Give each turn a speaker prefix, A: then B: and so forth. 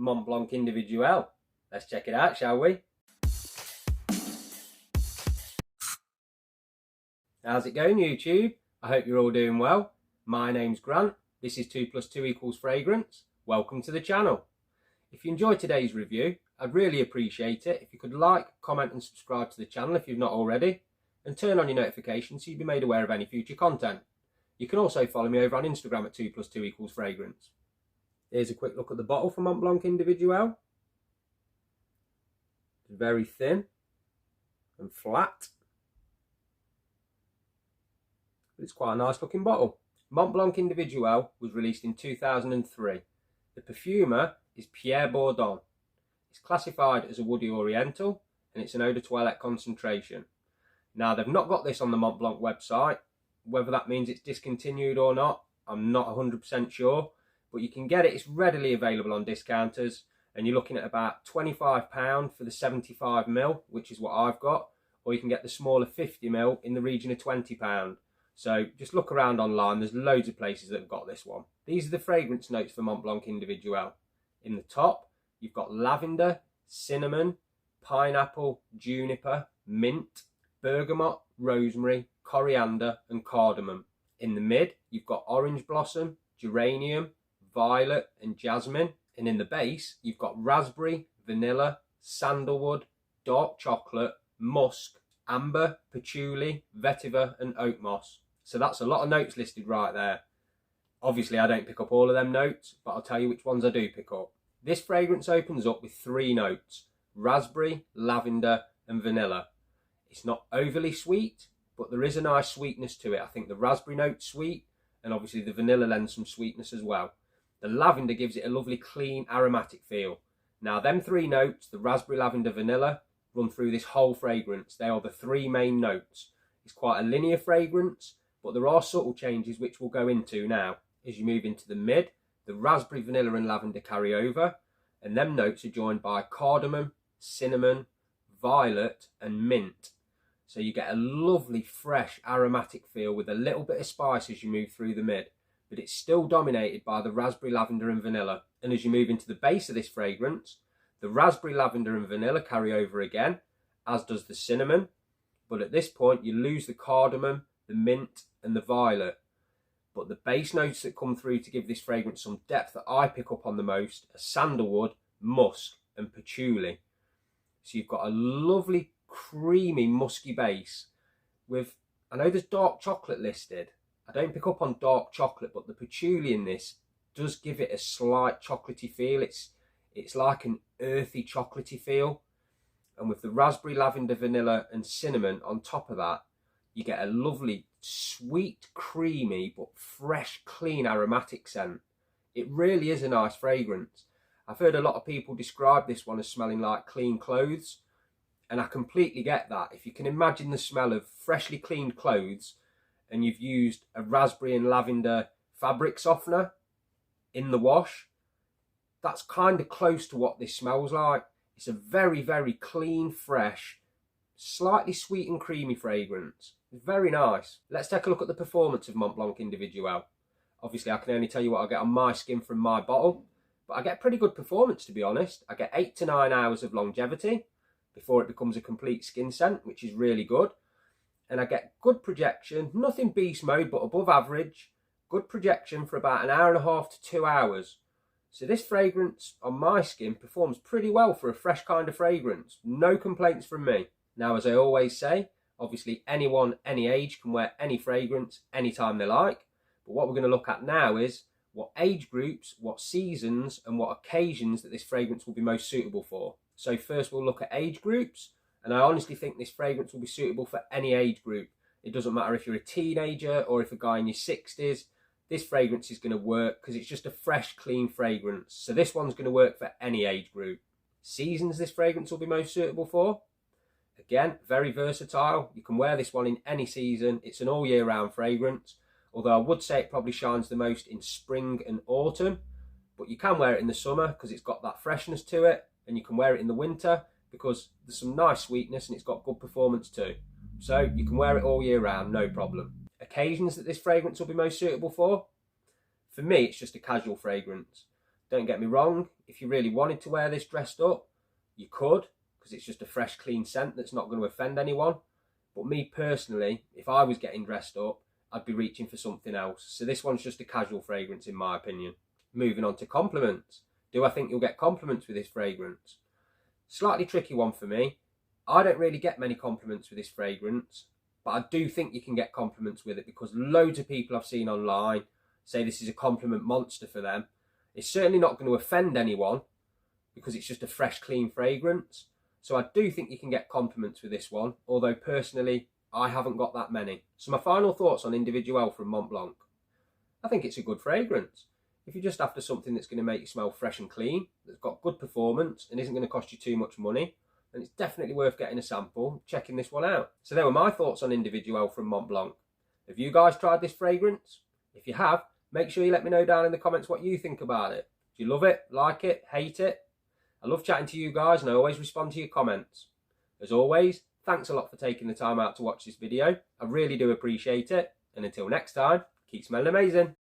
A: Mont Blanc Individuel. Let's check it out, shall we? How's it going, YouTube? I hope you're all doing well. My name's Grant. This is 2 + 2 = Fragrance. Welcome to the channel. If you enjoyed today's review, I'd really appreciate it if you could like, comment and subscribe to the channel if you've not already, and turn on your notifications so you'll be made aware of any future content. You can also follow me over on Instagram at 2 + 2 = Fragrance. Here's a quick look at the bottle for Mont Blanc Individuel. It's very thin and flat. It's quite a nice looking bottle. Mont Blanc Individuel was released in 2003. The perfumer is Pierre Bourdon. It's classified as a woody oriental and it's an eau de toilette concentration. Now, they've not got this on the Mont Blanc website. Whether that means it's discontinued or not, I'm not 100% sure, but you can get it. It's readily available on discounters and you're looking at about £25 for the 75ml, which is what I've got, or you can get the smaller 50ml in the region of £20. So just look around online, there's loads of places that have got this one. These are the fragrance notes for Mont Blanc Individuel. In the top, you've got lavender, cinnamon, pineapple, juniper, mint, bergamot, rosemary, coriander and cardamom. In the mid, you've got orange blossom, geranium, violet and jasmine. And in the base, you've got raspberry, vanilla, sandalwood, dark chocolate, musk, amber, patchouli, vetiver and oak moss. So that's a lot of notes listed right there. Obviously I don't pick up all of them notes, but I'll tell you which ones I do pick up. This fragrance opens up with 3 notes: raspberry, lavender and vanilla. It's not overly sweet, but there is a nice sweetness to it. I think the raspberry note's sweet and obviously the vanilla lends some sweetness as well. The lavender gives it a lovely clean aromatic feel. Now them 3 notes, the raspberry, lavender, vanilla, run through this whole fragrance. They are the 3 main notes. It's quite a linear fragrance, but there are subtle changes which we'll go into now. As you move into the mid, the raspberry, vanilla and lavender carry over, and them notes are joined by cardamom, cinnamon, violet and mint. So you get a lovely fresh aromatic feel with a little bit of spice as you move through the mid, but it's still dominated by the raspberry, lavender and vanilla. And as you move into the base of this fragrance, the raspberry, lavender and vanilla carry over again, as does the cinnamon. But at this point, you lose the cardamom, the mint and the violet. But the base notes that come through to give this fragrance some depth that I pick up on the most are sandalwood, musk and patchouli. So you've got a lovely, creamy, musky base with, I know there's dark chocolate listed. I don't pick up on dark chocolate, but the patchouli in this does give it a slight chocolatey feel. It's like an earthy chocolatey feel, and with the raspberry, lavender, vanilla and cinnamon on top of that, you get a lovely sweet, creamy but fresh, clean aromatic scent. It really is a nice fragrance. I've heard a lot of people describe this one as smelling like clean clothes, and I completely get that. If you can imagine the smell of freshly cleaned clothes and you've used a raspberry and lavender fabric softener in the wash, that's kind of close to what this smells like. It's a very, very clean, fresh, slightly sweet and creamy fragrance. It's very nice. Let's take a look at the performance of Mont Blanc Individuel. Obviously, I can only tell you what I get on my skin from my bottle, but I get pretty good performance, to be honest. I get 8 to 9 hours of longevity before it becomes a complete skin scent, which is really good. And I get good projection, nothing beast mode, but above average. Good projection for about 1.5 hours to 2 hours. So this fragrance on my skin performs pretty well for a fresh kind of fragrance. No complaints from me. Now, as I always say, obviously anyone, any age can wear any fragrance anytime they like. But what we're going to look at now is what age groups, what seasons and what occasions that this fragrance will be most suitable for. So first we'll look at age groups, and I honestly think this fragrance will be suitable for any age group. It doesn't matter if you're a teenager or if a guy in your 60s. This fragrance is going to work because it's just a fresh, clean fragrance. So this one's going to work for any age group. Seasons this fragrance will be most suitable for. Again, very versatile. You can wear this one in any season. It's an all year round fragrance. Although I would say it probably shines the most in spring and autumn. But you can wear it in the summer because it's got that freshness to it. And you can wear it in the winter because there's some nice sweetness and it's got good performance too. So you can wear it all year round, no problem. Occasions that this fragrance will be most suitable for me, it's just a casual fragrance. Don't get me wrong, if you really wanted to wear this dressed up, you could, because it's just a fresh, clean scent that's not going to offend anyone. But me personally, if I was getting dressed up, I'd be reaching for something else. So this one's just a casual fragrance in my opinion. Moving on to compliments. Do I think you'll get compliments with this fragrance? Slightly tricky one for me. I don't really get many compliments with this fragrance, but I do think you can get compliments with it because loads of people I've seen online say this is a compliment monster for them. It's certainly not going to offend anyone because it's just a fresh, clean fragrance. So I do think you can get compliments with this one, although personally, I haven't got that many. So my final thoughts on Individuel from Mont Blanc. I think it's a good fragrance. If you're just after something that's going to make you smell fresh and clean, that's got good performance and isn't going to cost you too much money, then it's definitely worth getting a sample, checking this one out. So there were my thoughts on Individuel from Mont Blanc. Have you guys tried this fragrance? If you have, make sure you let me know down in the comments what you think about it. Do you love it, like it, hate it? I love chatting to you guys and I always respond to your comments. As always, thanks a lot for taking the time out to watch this video. I really do appreciate it. And until next time, keep smelling amazing.